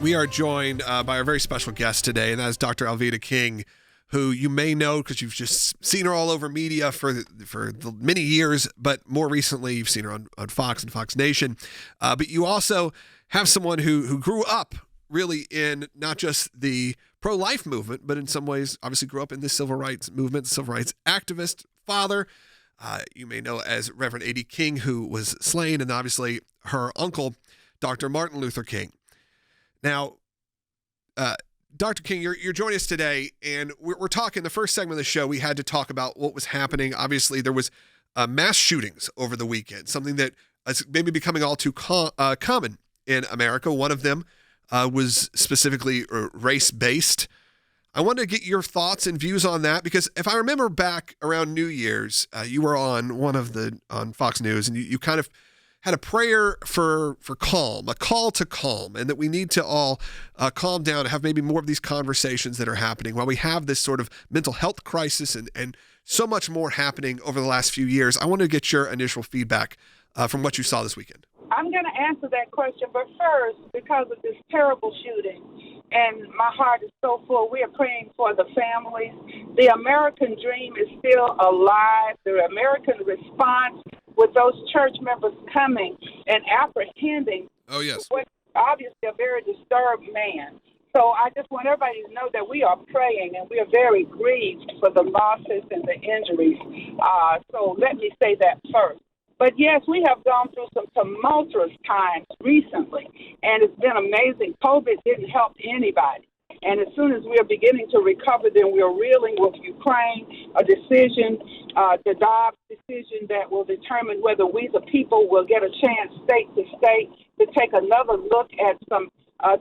We are joined by our very special guest today, and that is Dr. Alveda King, who you may know because you've just seen her all over media for the many years, but more recently you've seen her on Fox and Fox Nation. But you also have someone who grew up really in not just the pro-life movement, but in some ways obviously grew up in the civil rights movement, civil rights activist, father. You may know as Reverend A.D. King, who was slain, and obviously her uncle, Dr. Martin Luther King. Now, Dr. King, you're joining us today, and we're talking, the first segment of the show, we had to talk about what was happening. Obviously, there was mass shootings over the weekend, something that is maybe becoming all too common in America. One of them was specifically race-based. I wanted to get your thoughts and views on that, because if I remember back around New Year's, you were on on Fox News, and you kind of had a prayer for calm, a call to calm, and that we need to all calm down and have maybe more of these conversations that are happening while we have this sort of mental health crisis and so much more happening over the last few years. I want to get your initial feedback from what you saw this weekend. I'm going to answer that question, but first, because of this terrible shooting, and my heart is so full, we are praying for the families. The American dream is still alive. The American response with those church members coming and apprehending what obviously a very disturbed man. So I just want everybody to know that we are praying and we are very grieved for the losses and the injuries. So let me say that first. But yes, we have gone through some tumultuous times recently, and it's been amazing. COVID didn't help anybody. And as soon as we are beginning to recover, then we are reeling with Ukraine, a decision, the Dobbs decision that will determine whether we, the people, will get a chance, state to state, to take another look at some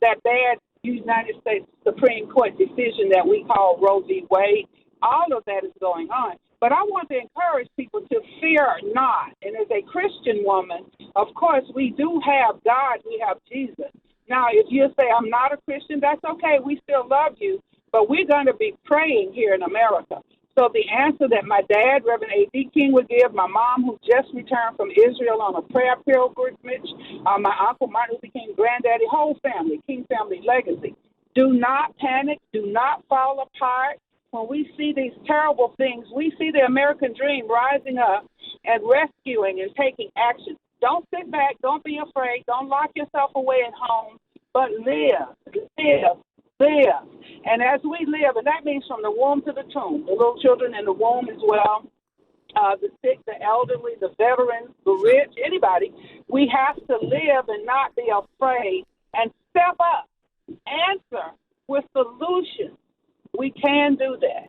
that bad United States Supreme Court decision that we call Roe v. Wade. All of that is going on. But I want to encourage people to fear not. And as a Christian woman, of course, we do have God, we have Jesus. Now, if you say, I'm not a Christian, that's okay. We still love you. But we're going to be praying here in America. So the answer that my dad, Reverend A.D. King, would give, my mom, who just returned from Israel on a prayer pilgrimage, my uncle, Martin Luther King, granddaddy, whole family, King family legacy. Do not panic. Do not fall apart. When we see these terrible things, we see the American dream rising up and rescuing and taking action. Don't sit back. Don't be afraid. Don't lock yourself away at home, but live. And as we live, and that means from the womb to the tomb, the little children in the womb as well, the sick, the elderly, the veterans, the rich, anybody, we have to live and not be afraid and step up, answer with solutions. We can do that.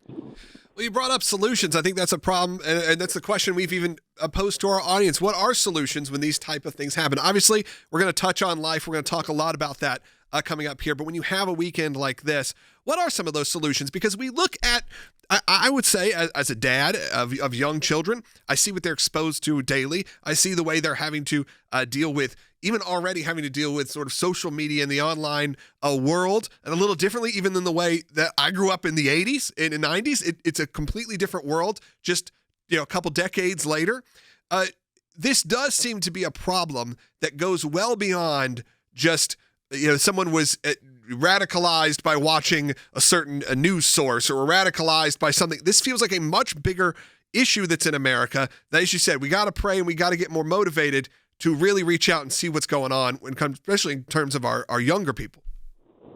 Well, you brought up solutions. I think that's a problem, and that's the question we've even posed to our audience. What are solutions when these type of things happen? Obviously, we're going to touch on life. We're going to talk a lot about that coming up here. But when you have a weekend like this, what are some of those solutions? Because we look at, I would say, as a dad of young children, I see what they're exposed to daily. I see the way they're having to deal with, even already having to deal with sort of social media and the online world, and a little differently even than the way that I grew up in the 80s and the 90s. It's a completely different world just a couple decades later. This does seem to be a problem that goes well beyond just someone was radicalized by watching a certain news source or radicalized by something. This feels like a much bigger issue that's in America. That, as you said, we got to pray and we got to get more motivated to really reach out and see what's going on, especially in terms of our younger people.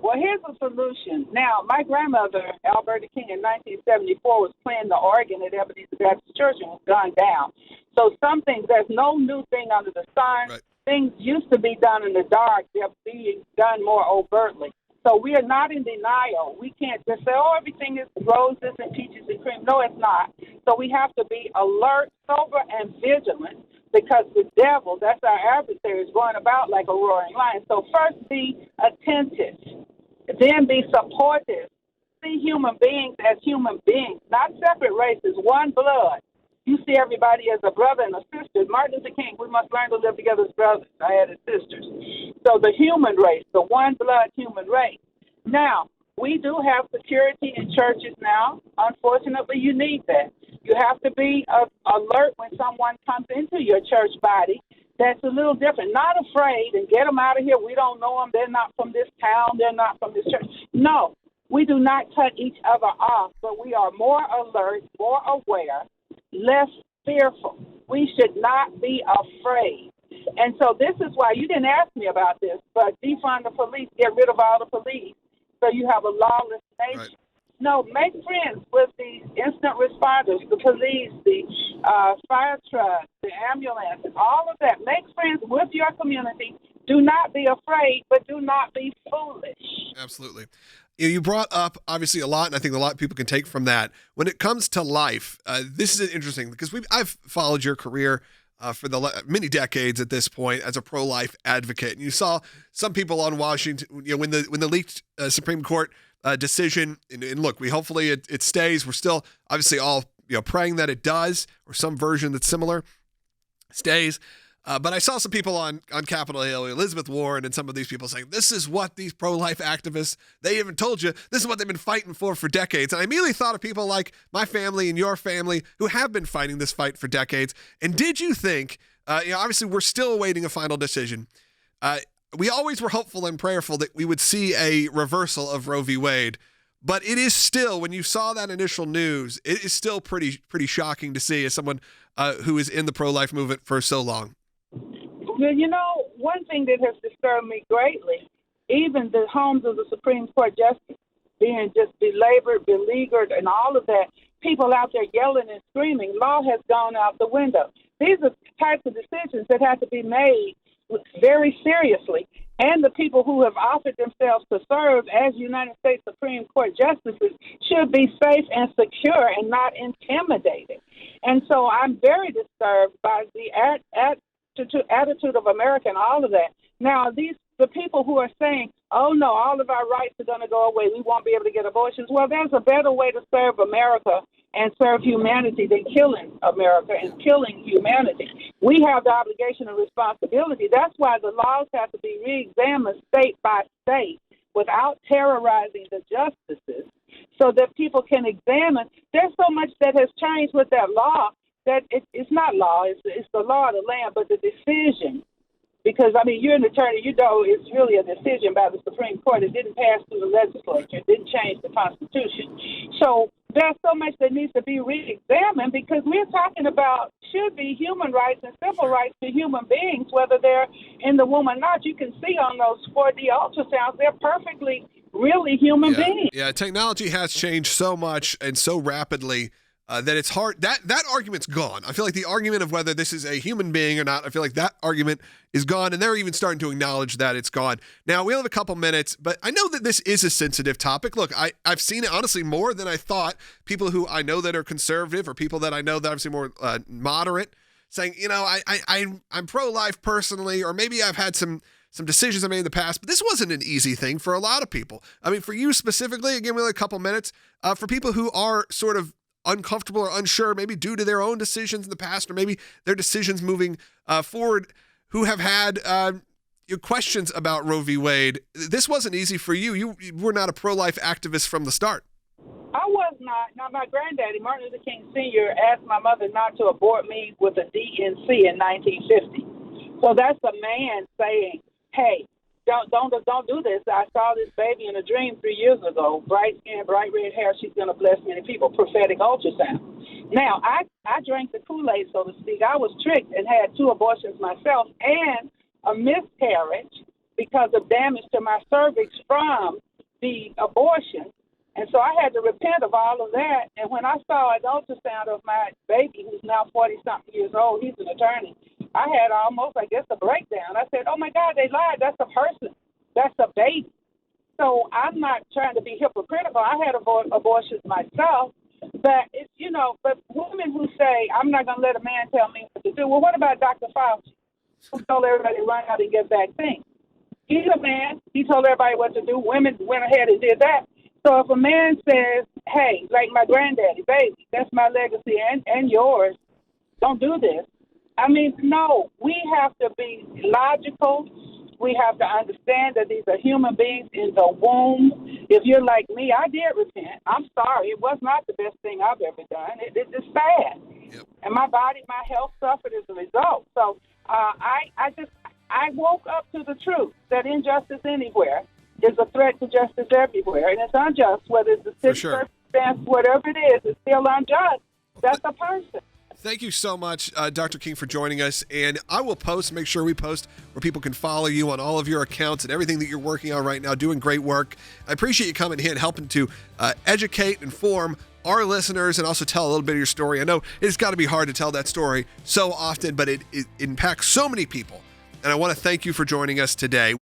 Well, here's a solution. Now, my grandmother, Alveda King, in 1974 was playing the organ at Ebenezer Baptist Church and was gunned down. So some things, there's no new thing under the sun. Right. Things used to be done in the dark. They're being done more overtly. So we are not in denial. We can't just say, everything is roses and peaches and cream. No, it's not. So we have to be alert, sober, and vigilant, because the devil, that's our adversary, is going about like a roaring lion. So first be attentive, then be supportive. See human beings as human beings, not separate races, one blood. You see everybody as a brother and a sister. Martin Luther King, we must learn to live together as brothers. I had his sisters. So the human race, the one blood human race. Now, we do have security in churches now. Unfortunately, you need that. You have to be alert when someone comes into your church body that's a little different. Not afraid and get them out of here. We don't know them. They're not from this town. They're not from this church. No, we do not cut each other off, but we are more alert, more aware, less fearful. We should not be afraid. And so this is why you didn't ask me about this, but defund the police, get rid of all the police, so you have a lawless nation. Right. No, make friends with the instant responders, the police, the fire trucks, the ambulance, all of that. Make friends with your community. Do not be afraid, but do not be foolish. Absolutely. You brought up, obviously, a lot, and I think a lot of people can take from that. When it comes to life, this is interesting because I've followed your career for many decades at this point as a pro-life advocate. And you saw some people on Washington, when the leaked Supreme Court decision, and look, hopefully it stays. We're still obviously all praying that it does, or some version that's similar stays. But I saw some people on Capitol Hill, Elizabeth Warren, and some of these people saying, this is what these pro-life activists, they even told you, this is what they've been fighting for decades. And I immediately thought of people like my family and your family who have been fighting this fight for decades. And did you think, obviously we're still awaiting a final decision. We always were hopeful and prayerful that we would see a reversal of Roe v. Wade. But it is still, when you saw that initial news, it is still pretty shocking to see as someone who is in the pro-life movement for so long. Well, one thing that has disturbed me greatly, even the homes of the Supreme Court justice being just belabored, beleaguered, and all of that, people out there yelling and screaming, law has gone out the window. These are types of decisions that have to be made very seriously. And the people who have offered themselves to serve as United States Supreme Court justices should be safe and secure and not intimidated. And so I'm very disturbed by the attitude of America and all of that. Now, the people who are saying, oh, no, all of our rights are going to go away, we won't be able to get abortions. Well, there's a better way to serve America and serve humanity than killing America and killing humanity. We have the obligation and responsibility. That's why the laws have to be reexamined state by state without terrorizing the justices so that people can examine. There's so much that has changed with that law that it's not law, it's the law of the land, but the decision. Because, you're an attorney, it's really a decision by the Supreme Court. It didn't pass through the legislature. It didn't change the Constitution. So there's so much that needs to be re-examined because we're talking about should be human rights and civil rights to human beings, whether they're in the womb or not. You can see on those 4D ultrasounds, they're perfectly, really human beings. Yeah, technology has changed so much and so rapidly that it's hard. That argument's gone. I feel like the argument of whether this is a human being or not, I feel like that argument is gone, and they're even starting to acknowledge that it's gone. Now, we only have a couple minutes, but I know that this is a sensitive topic. Look, I've seen it, honestly, more than I thought. People who I know that are conservative or people that I know that are obviously more moderate saying, I'm pro-life personally, or maybe I've had some decisions I made in the past, but this wasn't an easy thing for a lot of people. For you specifically, again, we only have a couple minutes, for people who are sort of uncomfortable or unsure, maybe due to their own decisions in the past, or maybe their decisions moving forward, who have had questions about Roe v. Wade. This wasn't easy for you. You were not a pro-life activist from the start. I was not. Now, my granddaddy, Martin Luther King Sr., asked my mother not to abort me with a DNC in 1950. So that's a man saying, hey, don't do this. I saw this baby in a dream 3 years ago. Bright skin, bright red hair. She's going to bless many people. Prophetic ultrasound. Now, I drank the Kool-Aid, so to speak. I was tricked and had 2 abortions myself and a miscarriage because of damage to my cervix from the abortion. And so I had to repent of all of that. And when I saw an ultrasound of my baby, who's now 40-something years old, he's an attorney, I had almost, a breakdown. I said, oh, my God, they lied. That's a person. That's a baby. So I'm not trying to be hypocritical. I had abortions myself. But, but women who say, I'm not going to let a man tell me what to do. Well, what about Dr. Fauci, who told everybody to run out and get vaccines? He's a man. He told everybody what to do. Women went ahead and did that. So if a man says, hey, like my granddaddy, baby, that's my legacy and yours, don't do this. No, we have to be logical. We have to understand that these are human beings in the womb. If you're like me, I did repent. I'm sorry. It was not the best thing I've ever done. It's sad. Yep. And my body, my health suffered as a result. So I woke up to the truth that injustice anywhere is a threat to justice everywhere, and it's unjust, whether it's a circumstance, whatever it is, it's still unjust. That's a person. Thank you so much, Dr. King, for joining us. And I will make sure we post where people can follow you on all of your accounts and everything that you're working on right now, doing great work. I appreciate you coming here and helping to educate, inform our listeners, and also tell a little bit of your story. I know it's got to be hard to tell that story so often, but it impacts so many people. And I want to thank you for joining us today.